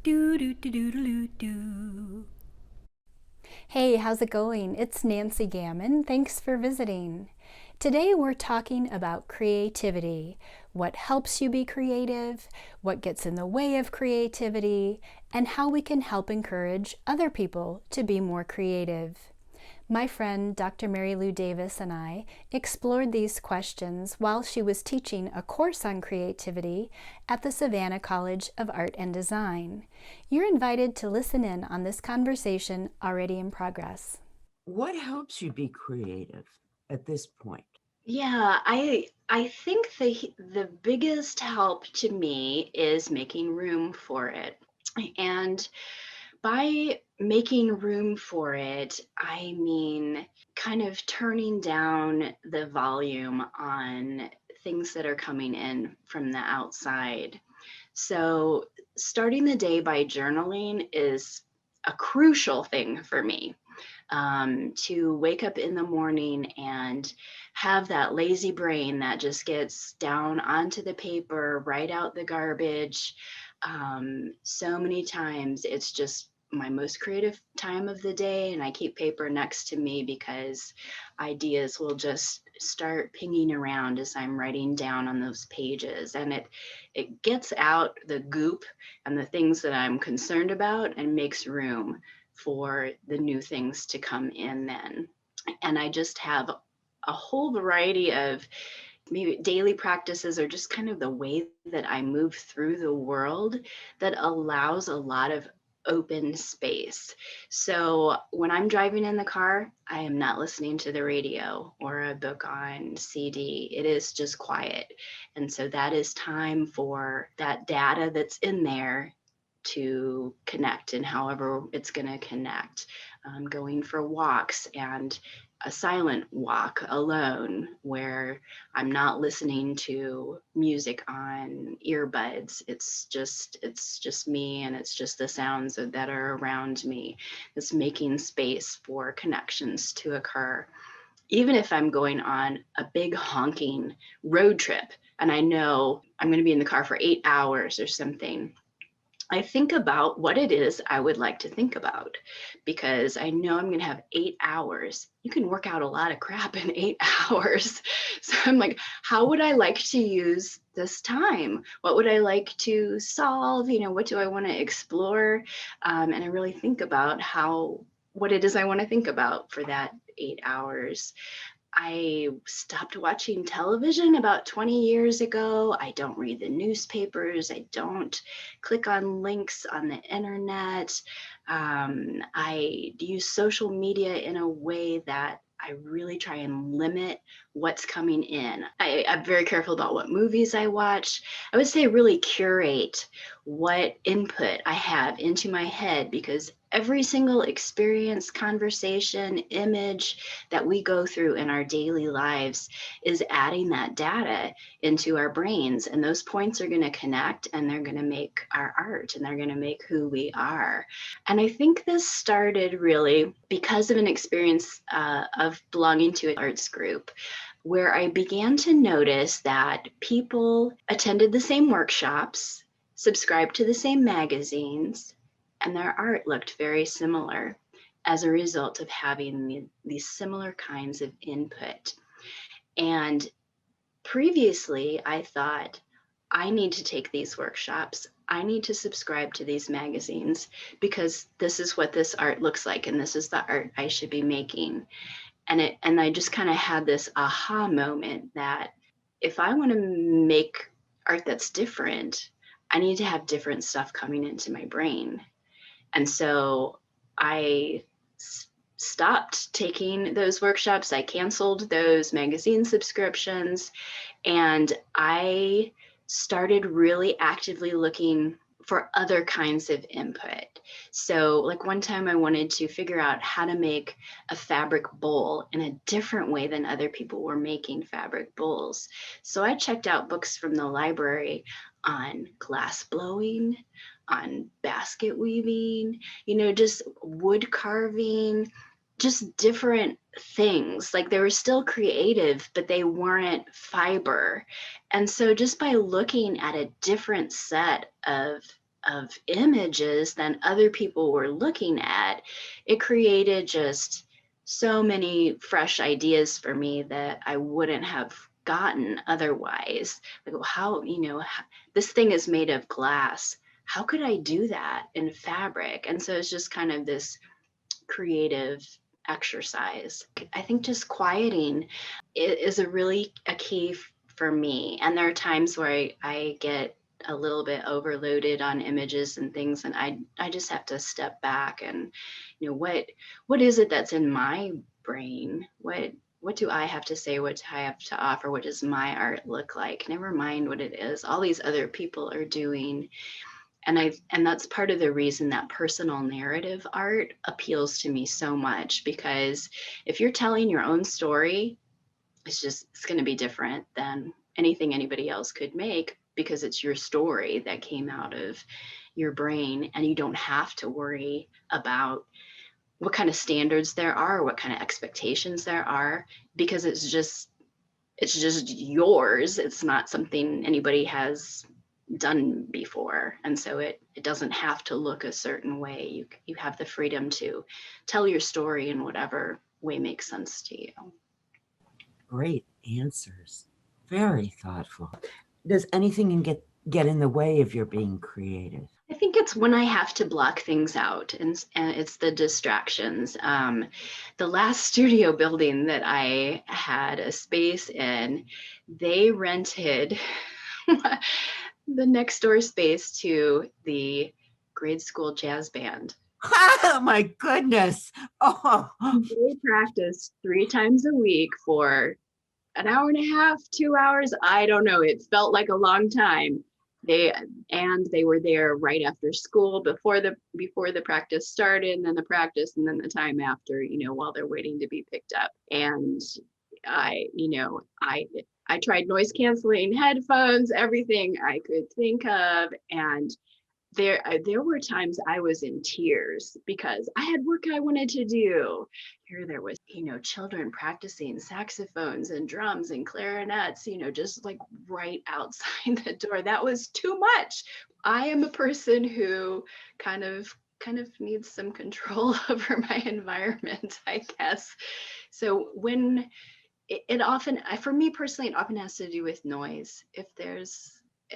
Do do do do do do. Hey, how's it going? It's Nancy Gamon. Thanks for visiting. Today we're talking about creativity, what helps you be creative, what gets in the way of creativity, and how we can help encourage other people to be more creative. My friend Dr. Mary Lou Davis and I explored these questions while she was teaching a course on creativity at the Savannah College of Art and Design. You're invited to listen in on this conversation already in progress. What helps you be creative at this point? Yeah, I think the biggest help to me is making room for it. And by making room for it, I mean kind of turning down the volume on things that are coming in from the outside. So, starting the day by journaling is a crucial thing for me. To wake up in the morning and have that lazy brain that just gets down onto the paper, write out the garbage. So many times it's just my most creative time of the day, and I keep paper next to me because ideas will just start pinging around as I'm writing down on those pages, and it gets out the goop and the things that I'm concerned about and makes room for the new things to come in then. And I just have a whole variety of maybe daily practices or just kind of the way that I move through the world that allows a lot of open space. So when I'm driving in the car, I am not listening to the radio or a book on CD. It is just quiet. And so that is time for that data that's in there to connect and however it's going to connect. Going for walks and a silent walk alone where I'm not listening to music on earbuds. It's just me and it's just the sounds that are around me. It's making space for connections to occur. Even if I'm going on a big honking road trip and I know I'm going to be in the car for 8 hours or something, I think about what it is I would like to think about because I know I'm going to have 8 hours. You can work out a lot of crap in 8 hours. So I'm like, how would I like to use this time? What would I like to solve? What do I want to explore? And I really think about what it is I want to think about for that 8 hours. I stopped watching television about 20 years ago. I don't read the newspapers. I don't click on links on the internet. I use social media in a way that I really try and limit what's coming in. I'm very careful about what movies I watch. I would say really curate what input I have into my head because every single experience, conversation, image that we go through in our daily lives is adding that data into our brains. And those points are going to connect and they're going to make our art and they're going to make who we are. And I think this started really because of an experience of belonging to an arts group where I began to notice that people attended the same workshops, subscribed to the same magazines, and their art looked very similar as a result of having these similar kinds of input. And previously, I thought, I need to take these workshops. I need to subscribe to these magazines because this is what this art looks like and this is the art I should be making. And I just kind of had this aha moment that if I want to make art that's different, I need to have different stuff coming into my brain. And so I stopped taking those workshops. I canceled those magazine subscriptions and I started really actively looking for other kinds of input. So, like one time I wanted to figure out how to make a fabric bowl in a different way than other people were making fabric bowls. So, I checked out books from the library on glass blowing, on basket weaving, just wood carving, just different things. Like they were still creative, but they weren't fiber. And so just by looking at a different set of images than other people were looking at, it created just so many fresh ideas for me that I wouldn't have gotten otherwise. Like, well, how, this thing is made of glass. How could I do that in fabric? And so it's just kind of this creative exercise. I think just quieting is a key for me. And there are times where I get a little bit overloaded on images and things, and I just have to step back and, what is it that's in my brain? What do I have to say? What do I have to offer? What does my art look like? Never mind what it is all these other people are doing. And that's part of the reason that personal narrative art appeals to me so much, because if you're telling your own story, it's going to be different than anything anybody else could make, because it's your story that came out of your brain, and you don't have to worry about what kind of standards there are, what kind of expectations there are, because it's just yours. It's not something anybody has done before, and so it doesn't have to look a certain way. You have the freedom to tell your story in whatever way makes sense to you. Great answers. Very thoughtful. Does anything get in the way of your being creative? I think it's when I have to block things out, and it's the distractions. The last studio building that I had a space in, they rented the next door space to the grade school jazz band. Oh my goodness. Oh, They practiced 3 times a week for an hour and a half, 2 hours. I don't know. It felt like a long time. They were there right after school, before the practice started, and then the practice, and then the time after, while they're waiting to be picked up. And I tried noise canceling headphones, everything I could think of, and there were times I was in tears because I had work I wanted to do. Here there was, children practicing saxophones and drums and clarinets, just like right outside the door. That was too much. I am a person who kind of needs some control over my environment, I guess. So when it often, for me personally, it often has to do with noise.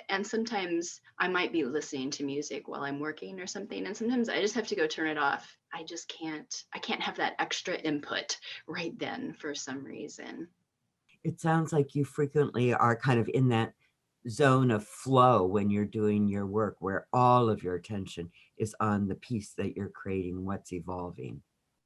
And sometimes I might be listening to music while I'm working or something, and sometimes I just have to go turn it off. I can't have that extra input right then for some reason. it sounds like you frequently are kind of in that zone of flow when you're doing your work, where all of your attention is on the piece that you're creating, what's evolving.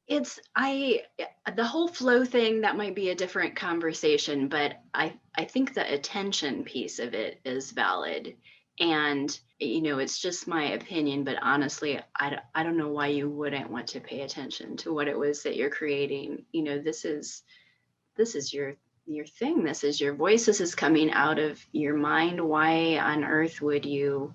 The whole flow thing, that might be a different conversation, but I think the attention piece of it is valid. And, it's just my opinion, but honestly, I don't know why you wouldn't want to pay attention to what it was that you're creating. This is your thing. This is your voice. This is coming out of your mind. Why on earth would you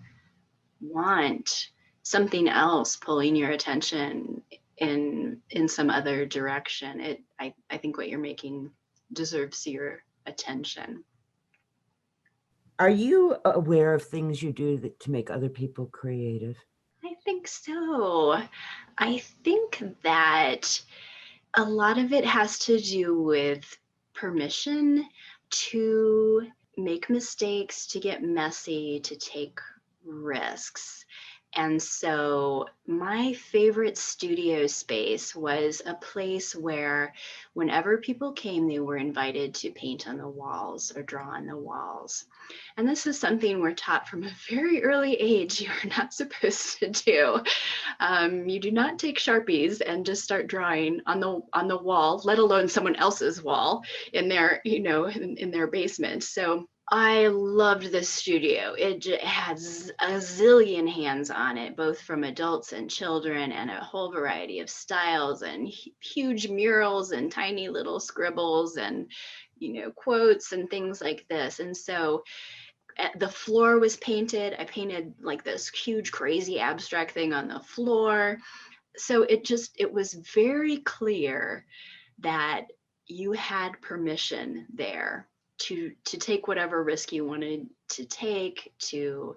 want something else pulling your attention in some other direction? I think what you're making deserves your attention. Are you aware of things you do to make other people creative? I think so. I think that a lot of it has to do with permission to make mistakes, to get messy, to take risks. And so my favorite studio space was a place where whenever people came, they were invited to paint on the walls or draw on the walls. And this is something we're taught from a very early age you're not supposed to do. You do not take Sharpies and just start drawing on the wall, let alone someone else's wall in their, in their basement. So I loved this studio. It has a zillion hands on it, both from adults and children, and a whole variety of styles, and huge murals and tiny little scribbles and, quotes and things like this. And so the floor was painted. I painted like this huge, crazy abstract thing on the floor. So it was very clear that you had permission there to take whatever risk you wanted to take, to